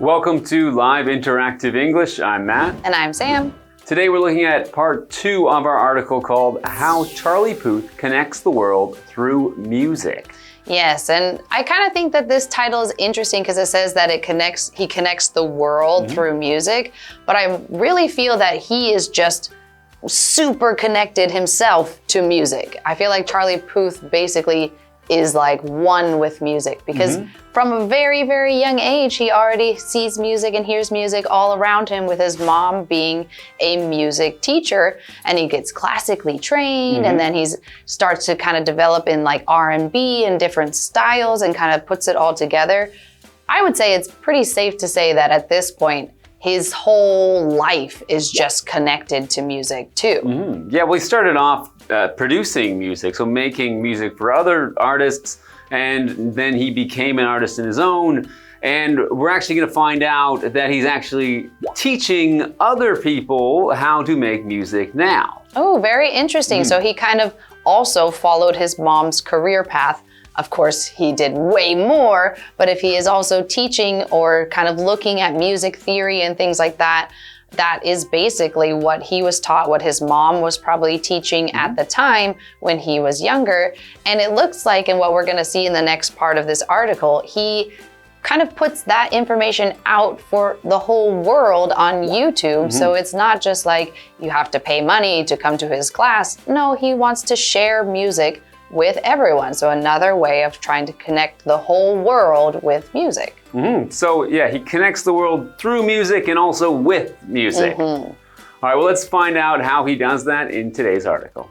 Welcome to Live Interactive English. I'm Matt. And I'm Sam. Today we're looking at part 2 of our article called How Charlie Puth Connects the World Through Music. Yes, and I kind of think that this title is interesting because it says that he connects the world through music, but I really feel that he is just super connected himself to music. I feel like Charlie Puth basically is like one with music because from a very, very young age, he already sees music and hears music all around him with his mom being a music teacher, and he gets classically trained and then he starts to kind of develop in like R&B and different styles and kind of puts it all together. I would say it's pretty safe to say that at this point, his whole life is just connected to music too. Yeah, we started off producing music, so making music for other artists, and then he became an artist in his own, and we're actually going to find out that he's actually teaching other people how to make music now. Oh, very interesting. So he kind of also followed his mom's career path. Of course, he did way more, but if he is also teaching or kind of looking at music theory and things like that, that is basically what he was taught, what his mom was probably teaching at the time when he was younger. And it looks like, and what we're going to see in the next part of this article, he kind of puts that information out for the whole world on YouTube. So it's not just like you have to pay money to come to his class. No, he wants to share music with everyone. So another way of trying to connect the whole world with music. So yeah, he connects the world through music and also with music. All right, well, let's find out how he does that in today's article.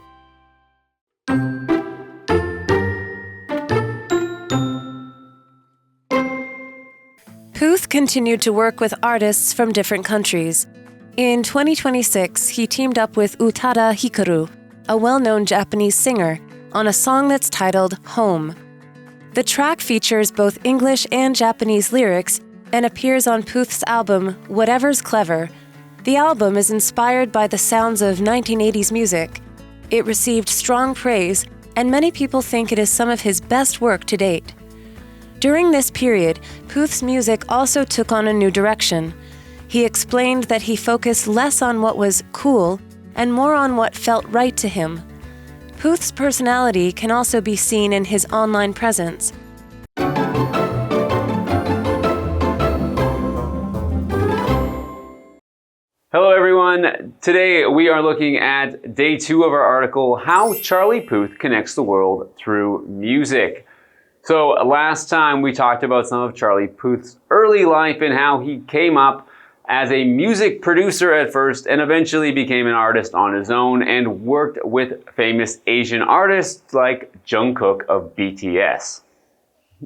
Puth continued to work with artists from different countries. In 2026, he teamed up with Utada Hikaru, a well-known Japanese singer, on a song that's titled Home. The track features both English and Japanese lyrics and appears on Puth's album Whatever's Clever. The album is inspired by the sounds of 1980s music. It received strong praise, and many people think it is some of his best work to date. During this period, Puth's music also took on a new direction. He explained that he focused less on what was cool and more on what felt right to him. Puth's personality can also be seen in his online presence. Hello everyone. Today we are looking at day 2 of our article, How Charlie Puth Connects the World Through Music. So last time we talked about some of Charlie Puth's early life and how he came up as a music producer at first and eventually became an artist on his own and worked with famous Asian artists like Jungkook of BTS.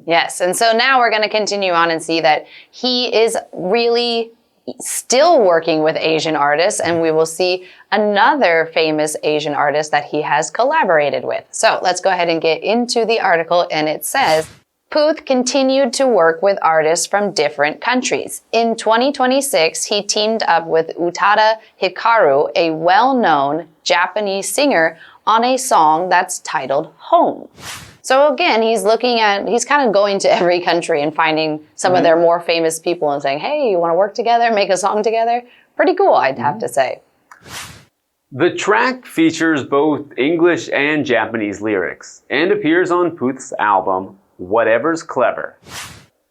Yes, and so now we're going to continue on and see that he is really still working with Asian artists, and we will see another famous Asian artist that he has collaborated with. So let's go ahead and get into the article, and it says, Puth continued to work with artists from different countries. In 2026, he teamed up with Utada Hikaru, a well-known Japanese singer, on a song that's titled Home. So again, he's kind of going to every country and finding some of their more famous people and saying, hey, you want to work together, make a song together? Pretty cool, I'd have to say. The track features both English and Japanese lyrics and appears on Puth's album, Whatever's Clever.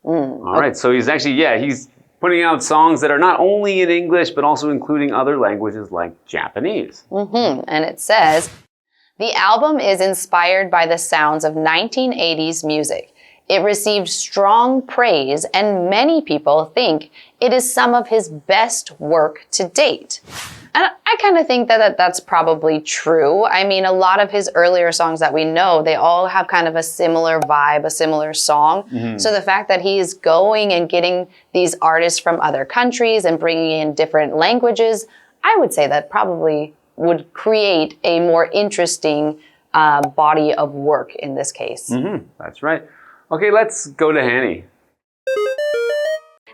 All right, so he's putting out songs that are not only in English, but also including other languages like Japanese. And it says, the album is inspired by the sounds of 1980s music. It received strong praise, and many people think it is some of his best work to date. And I kind of think that that's probably true. I mean, a lot of his earlier songs that we know, they all have kind of a similar vibe, a similar song. So the fact that he's going and getting these artists from other countries and bringing in different languages, I would say that probably would create a more interesting body of work in this case. That's right. Okay, let's go to Hanny.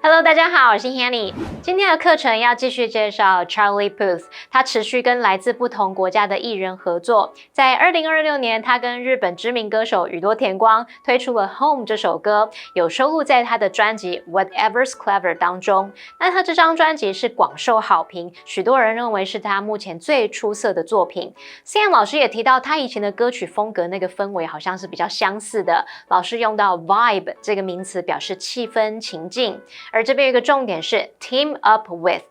Hello， 大家好，我是 Hanny。今天的课程要继续介绍 Charlie Puth， 他持续跟来自不同国家的艺人合作。在2026年，他跟日本知名歌手宇多田光推出了《Home》这首歌，有收录在他的专辑 Whatever's Clever 当中。那他这张专辑是广受好评，许多人认为是他目前最出色的作品。Sam 老师也提到，他以前的歌曲风格那个氛围好像是比较相似的。老师用到 vibe 这个名词表示气氛情境。而这边有一个重点是 team up with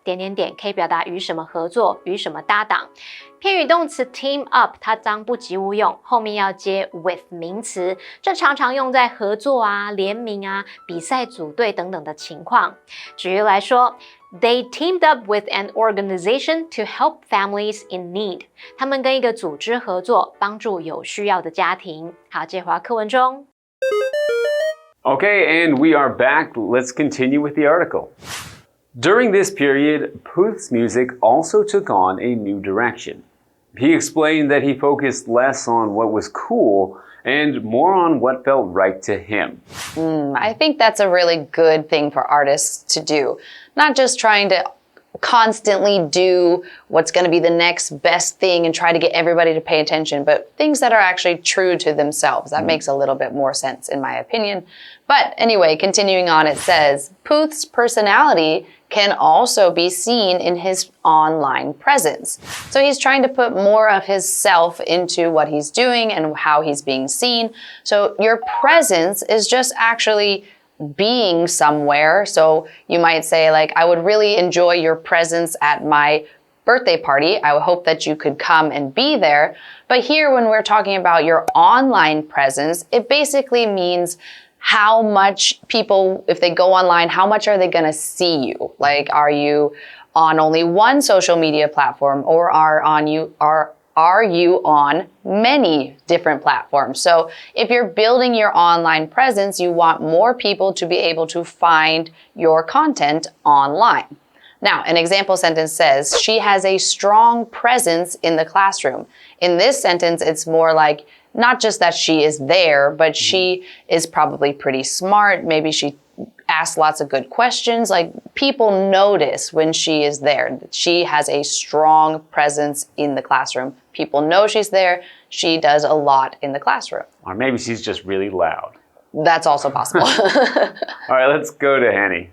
可以表达与什么合作，与什么搭档。片语动词 team up 它当不及物用，后面要接 with 名词，这常常用在合作啊、联名啊、比赛组队等等的情况。举例来说， They teamed up with an organization to help families in need. 他们跟一个组织合作，帮助有需要的家庭。好，接回到课文中。Okay, and we are back. Let's continue with the article. During this period, Puth's music also took on a new direction. He explained that he focused less on what was cool and more on what felt right to him. I think that's a really good thing for artists to do. Not just trying to constantly do what's going to be the next best thing and try to get everybody to pay attention, but things that are actually true to themselves. That makes a little bit more sense in my opinion. But anyway, continuing on, it says, Puth's personality can also be seen in his online presence. So he's trying to put more of his self into what he's doing and how he's being seen. So your presence is just actually being somewhere. So you might say, like, I would really enjoy your presence at my birthday party. I would hope that you could come and be there. But here, when we're talking about your online presence, it basically means how much people, if they go online, how much are they going to see you? Like, are you on only one social media platform, or are you on many different platforms? So if you're building your online presence, you want more people to be able to find your content online. Now, an example sentence says, she has a strong presence in the classroom. In this sentence, it's more like not just that she is there, but she is probably pretty smart. Maybe she asks lots of good questions. Like, people notice when she is there. She has a strong presence in the classroom. People know she's there. She does a lot in the classroom. Or maybe she's just really loud. That's also possible. All right, let's go to Hanny.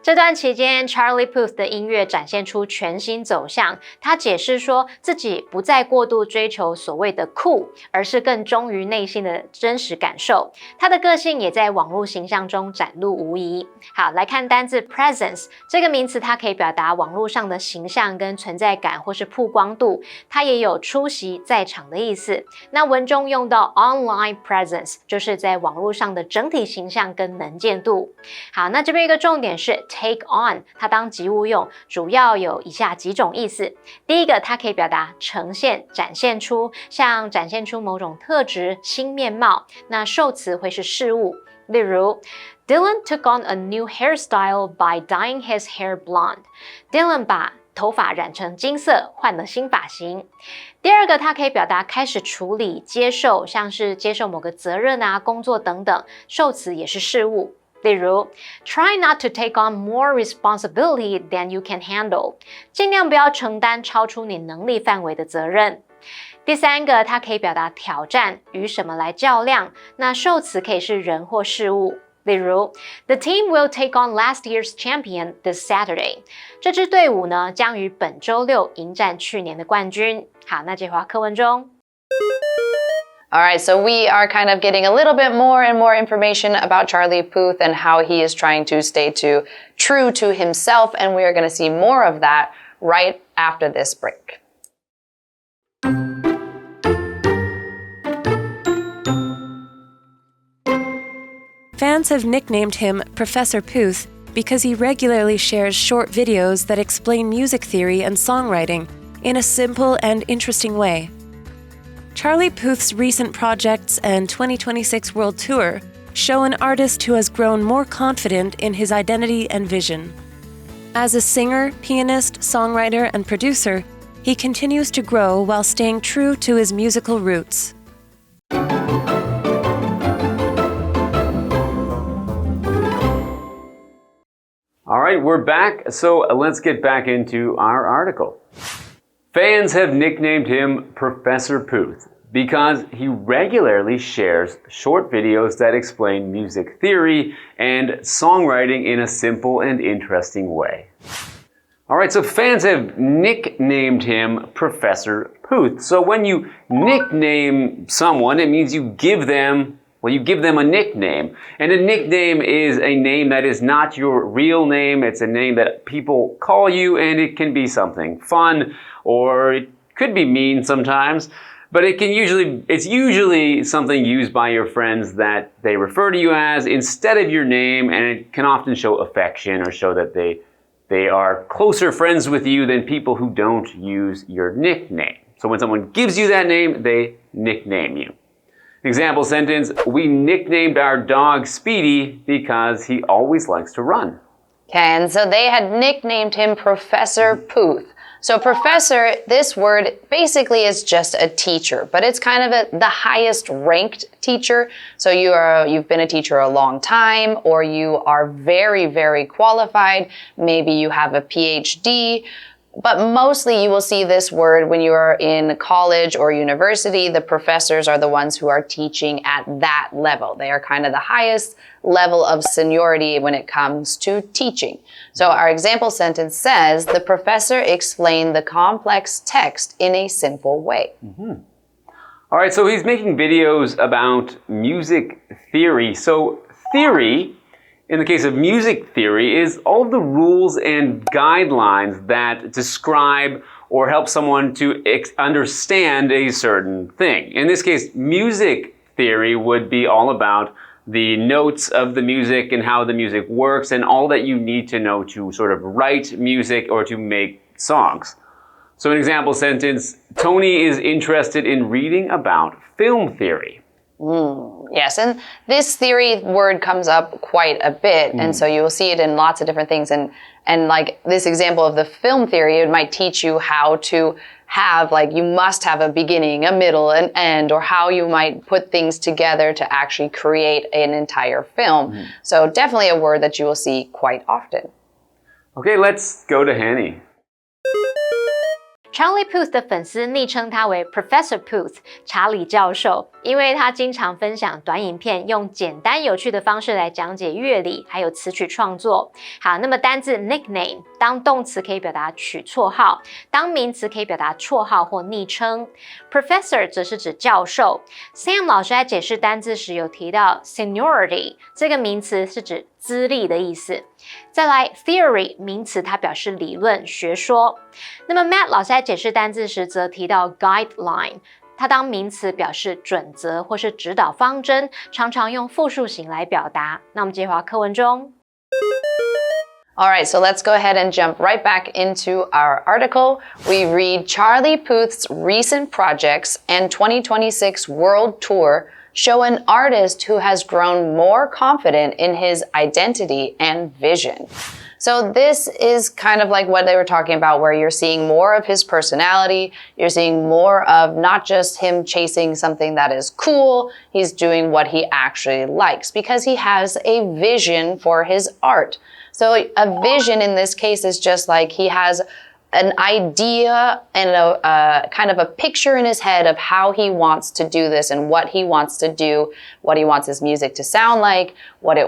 这段期间 Charlie Puth 的音乐展现出全新走向。他解释说自己不再过度追求所谓的酷，而是更忠于内心的真实感受。他的个性也在网络形象中展露无遗。好，来看单字 presence 这个名词，它可以表达网络上的形象跟存在感或是曝光度，它也有出席在场的意思。那文中用到 online presence 就是在网络上的整体形象跟能见度。好，那这边一个重点是take on 它当及物用，主要有以下几种意思。第一个，它可以表达呈现、展现出，像展现出某种特质、新面貌。那受词会是事物，例如 Dylan took on a new hairstyle by dyeing his hair blonde. Dylan 把头发染成金色，换了新发型。第二个，它可以表达开始处理、接受，像是接受某个责任啊、工作等等，受词也是事物。例如 Try not to take on more responsibility than you can handle. 尽量不要承担超出你能力范围的责任。第三个，它可以表达挑战，与什么来较量，那受词可以是人或事物。例如 The team will take on last year's champion this Saturday. 这支队伍呢，将于本周六迎战去年的冠军。好，那接回到课文中。All right, so we are kind of getting a little bit more and more information about Charlie Puth and how he is trying to stay true to himself, and we are going to see more of that right after this break. Fans have nicknamed him Professor Puth because he regularly shares short videos that explain music theory and songwriting in a simple and interesting way. Charlie Puth's recent projects and 2026 World Tour show an artist who has grown more confident in his identity and vision. As a singer, pianist, songwriter, and producer, he continues to grow while staying true to his musical roots. right, we're back, so let's get back into our article. Fans have nicknamed him Professor Puth because he regularly shares short videos that explain music theory and songwriting in a simple and interesting way. Alright, so fans have nicknamed him Professor Puth. So when you nickname someone, it means you give them a nickname. And a nickname is a name that is not your real name. It's a name that people call you, and it can be something fun, or it could be mean sometimes. But it's usually something used by your friends that they refer to you as instead of your name, and it can often show affection or show that they are closer friends with you than people who don't use your nickname. So when someone gives you that name, they nickname you. Example sentence, we nicknamed our dog Speedy because he always likes to run. Okay, and so they had nicknamed him Professor Puth. So professor, this word basically is just a teacher, but it's kind of the highest ranked teacher. So you've been a teacher a long time, or you are very, very qualified. Maybe you have a PhD. But mostly you will see this word when you are in college or university. The professors are the ones who are teaching at that level. They are kind of the highest level of seniority when it comes to teaching. So our example sentence says, the professor explained the complex text in a simple way. Mm-hmm. All right, so he's making videos about music theory. So theory, in the case of music theory, is all of the rules and guidelines that describe or help someone to understand a certain thing. In this case, music theory would be all about the notes of the music and how the music works and all that you need to know to sort of write music or to make songs. So an example sentence, Tony is interested in reading about film theory. Yes, and this theory word comes up quite a bit, and so you will see it in lots of different things. And like this example of the film theory, it might teach you how to have, like, you must have a beginning, a middle, an end, or how you might put things together to actually create an entire film. So definitely a word that you will see quite often. Okay, let's go to Hanny. Charlie Puth 的粉丝昵称他为 Professor Puth 查理教授，因为他经常分享短影片，用简单有趣的方式来讲解乐理，还有词曲创作。好，那么单字 nickname 当动词可以表达取绰号，当名词可以表达绰号或昵称。Professor 则是指教授。Sam 老师在解释单字时有提到 seniority 这个名词是指资历的意思。再来 theory 名词，它表示理论、学说。那么 Matt 老师在解释单字时则提到 guideline， 它当名词表示准则或是指导方针，常常用复数型来表达。那我们接回到课文中。Alright, so let's go ahead and jump right back into our article. We read Charlie Puth's recent projects and 2026 world tour show an artist who has grown more confident in his identity and vision. So this is kind of like what they were talking about, where you're seeing more of his personality, you're seeing more of not just him chasing something that is cool, he's doing what he actually likes because he has a vision for his art. So a vision in this case is just like he has an idea and a kind of a picture in his head of how he wants to do this and what he wants to do, what he wants his music to sound like, what he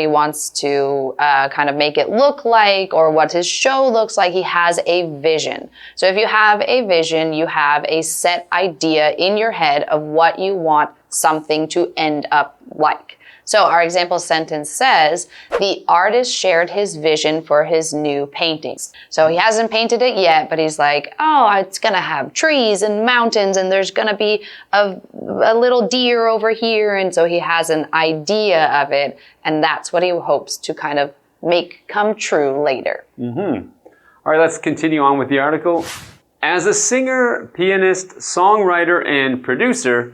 wants to kind of make it look like, or what his show looks like. He has a vision. So if you have a vision, you have a set idea in your head of what you want something to end up like. So our example sentence says, the artist shared his vision for his new paintings. So he hasn't painted it yet, but he's like, oh, it's going to have trees and mountains, and there's going to be a little deer over here. And so he has an idea of it, and that's what he hopes to kind of make come true later. All right, let's continue on with the article. As a singer, pianist, songwriter, and producer,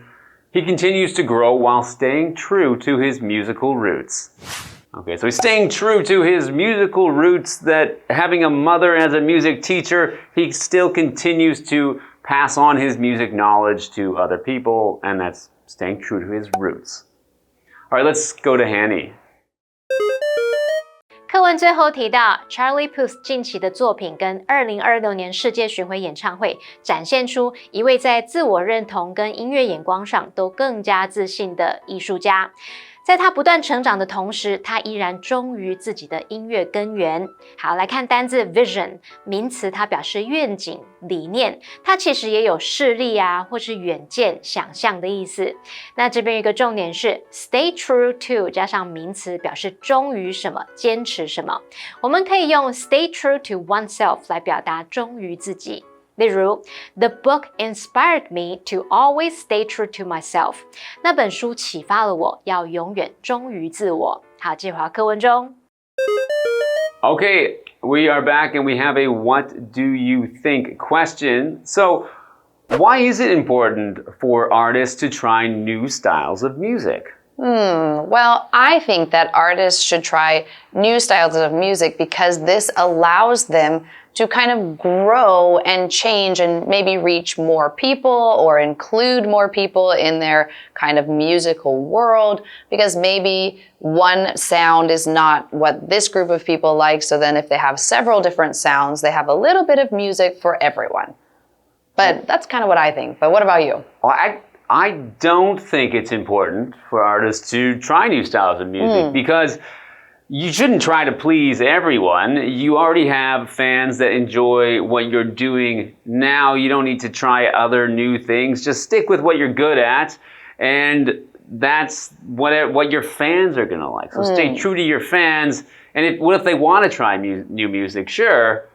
he continues to grow while staying true to his musical roots. Okay, so he's staying true to his musical roots, that having a mother as a music teacher, he still continues to pass on his music knowledge to other people, and that's staying true to his roots. All right, let's go to Hanny. 课课文最后提到 Charlie Puth 近期的作品跟2026年世界巡回演唱会展现出一位在自我认同跟音乐眼光上都更加自信的艺术家。在他不断成长的同时，他依然忠于自己的音乐根源。好，来看单字 vision， 名词它表示愿景、理念，它其实也有视力啊，或是远见、想象的意思。那这边有一个重点是 stay true to 加上名词表示忠于什么、坚持什么。我们可以用 stay true to oneself 来表达忠于自己。例如 The book inspired me to always stay true to myself. 那本书启发了我要永远忠于自我。好，继续回到课文中。Okay, we are back and we have a what do you think question. So, why is it important for artists to try new styles of music? Well, I think that artists should try new styles of music because this allows them to kind of grow and change and maybe reach more people or include more people in their kind of musical world, because maybe one sound is not what this group of people like. So then if they have several different sounds, they have a little bit of music for everyone. But that's kind of what I think. But what about you? Well, I don't think it's important for artists to try new styles of music because you shouldn't try to please everyone. You already have fans that enjoy what you're doing now. You don't need to try other new things. Just stick with what you're good at, and that's what your fans are going to like. So stay true to your fans. And what if they want to try new music? Sure,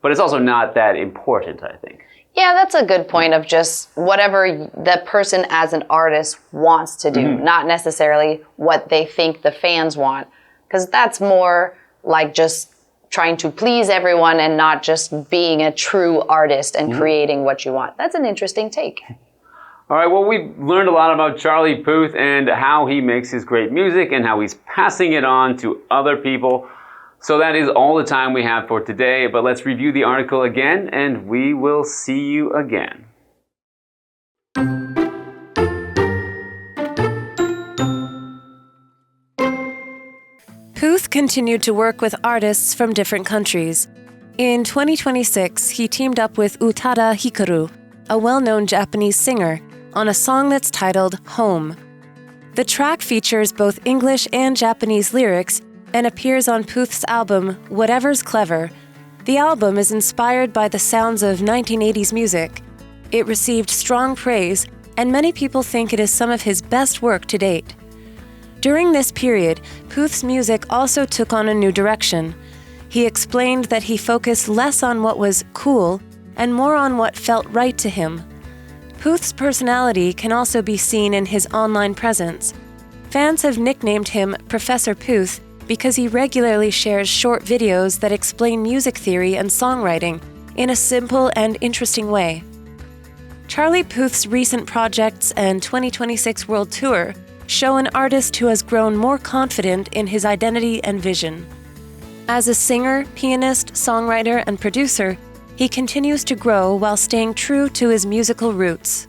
but it's also not that important, I think. Yeah, that's a good point of just whatever the person as an artist wants to do, not necessarily what they think the fans want. Because that's more like just trying to please everyone and not just being a true artist and creating what you want. That's an interesting take. All right, well, we've learned a lot about Charlie Puth and how he makes his great music and how he's passing it on to other people. So that is all the time we have for today, but let's review the article again and we will see you again. Puth continued to work with artists from different countries. In 2026, he teamed up with Utada Hikaru, a well-known Japanese singer, on a song that's titled Home. The track features both English and Japanese lyrics and appears on Puth's album Whatever's Clever. The album is inspired by the sounds of 1980s music. It received strong praise, and many people think it is some of his best work to date. During this period, Puth's music also took on a new direction. He explained that he focused less on what was cool and more on what felt right to him. Puth's personality can also be seen in his online presence. Fans have nicknamed him Professor Puth because he regularly shares short videos that explain music theory and songwriting in a simple and interesting way. Charlie Puth's recent projects and 2026 World Tour show an artist who has grown more confident in his identity and vision. As a singer, pianist, songwriter, and producer, he continues to grow while staying true to his musical roots.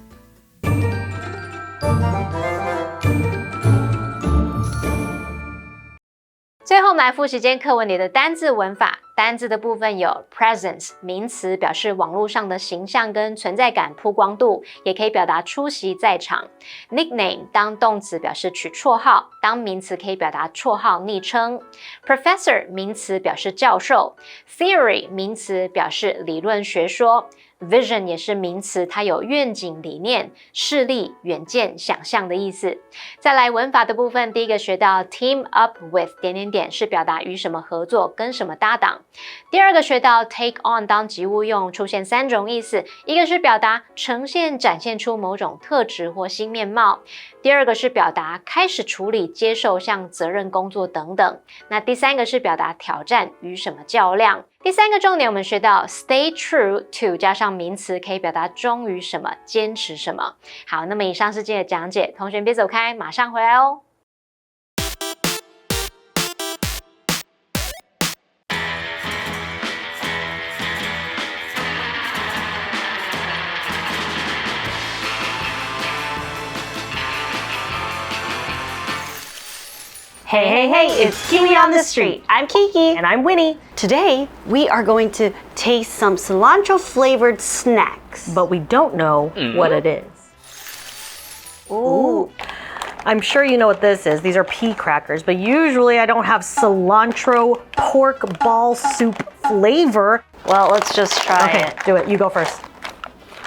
最后我们来复习今天课文里的单字文法。单字的部分有 presence 名词，表示网络上的形象跟存在感曝光度，也可以表达出席在场。nickname 当动词表示取绰号，当名词可以表达绰号昵称。professor 名词表示教授。theory 名词表示理论学说。Vision 也是名词，它有愿景、理念、视力、远见、想象的意思。再来文法的部分，第一个学到 team up with 是表达与什么合作，跟什么搭档。第二个学到 take on 当及物用，出现3种意思，一个是表达呈现、展现出某种特质或新面貌。第二个是表达开始处理、接受像责任、工作等等。那第三个是表达挑战与什么较量。第三个重点我们学到 stay true to 加上名词可以表达忠于什么、坚持什么。好，那么以上是今天的讲解，同学别走开，马上回来哦。Hey, hey, hey, it's Kiwi on the street. I'm Kiki. And I'm Winnie. Today, we are going to taste some cilantro-flavored snacks. But we don't know what it is. Ooh. I'm sure you know what this is. These are pea crackers, but usually I don't have cilantro pork ball soup flavor. Well, let's just try it. Do it. You go first.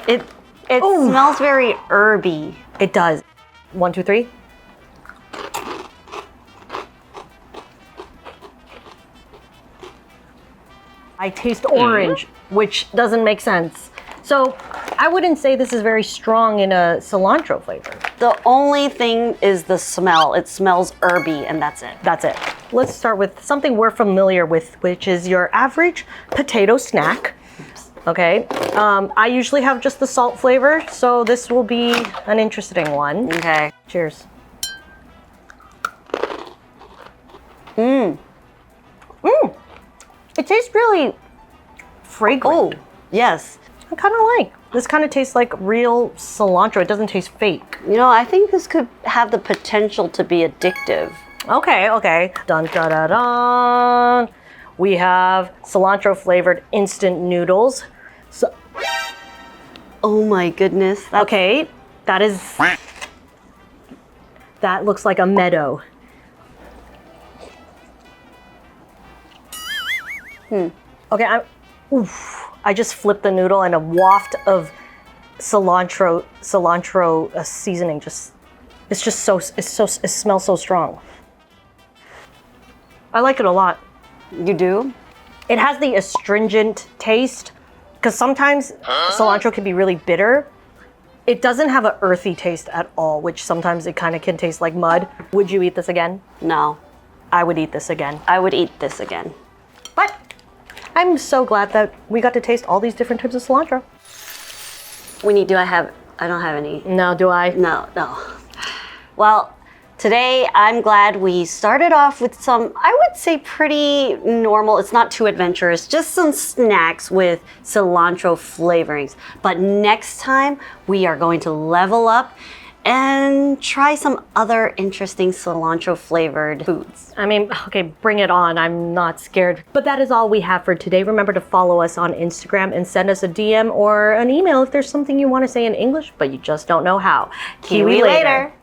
It smells very herby. It does. 1, 2, 3. I taste orange, which doesn't make sense. So I wouldn't say this is very strong in a cilantro flavor. The only thing is the smell. It smells herby, and that's it. That's it. Let's start with something we're familiar with, which is your average potato snack. Okay. I usually have just the salt flavor, so this will be an interesting one. Okay. Cheers. It tastes really fragrant. Oh, yes. I kind of like. This kind of tastes like real cilantro. It doesn't taste fake. You know, I think this could have the potential to be addictive. Okay. Dun dun dun dun. We have cilantro flavored instant noodles. So, Oh my goodness. okay, that looks like a meadow. Okay, I just flipped the noodle and a waft of cilantro seasoning it smells so strong. I like it a lot. You do? It has the astringent taste because sometimes cilantro can be really bitter. It doesn't have an earthy taste at all, which sometimes it kind of can taste like mud. Would you eat this again? No. I would eat this again. I would eat this again. But I'm so glad that we got to taste all these different types of cilantro. Winnie, I don't have any. No, do I? No. Well, today I'm glad we started off with some, I would say pretty normal, it's not too adventurous, just some snacks with cilantro flavorings. But next time we are going to level up and try some other interesting cilantro flavored foods. I mean, okay, bring it on. I'm not scared. But that is all we have for today. Remember to follow us on Instagram and send us a DM or an email if there's something you want to say in English, but you just don't know how. Kiwi later.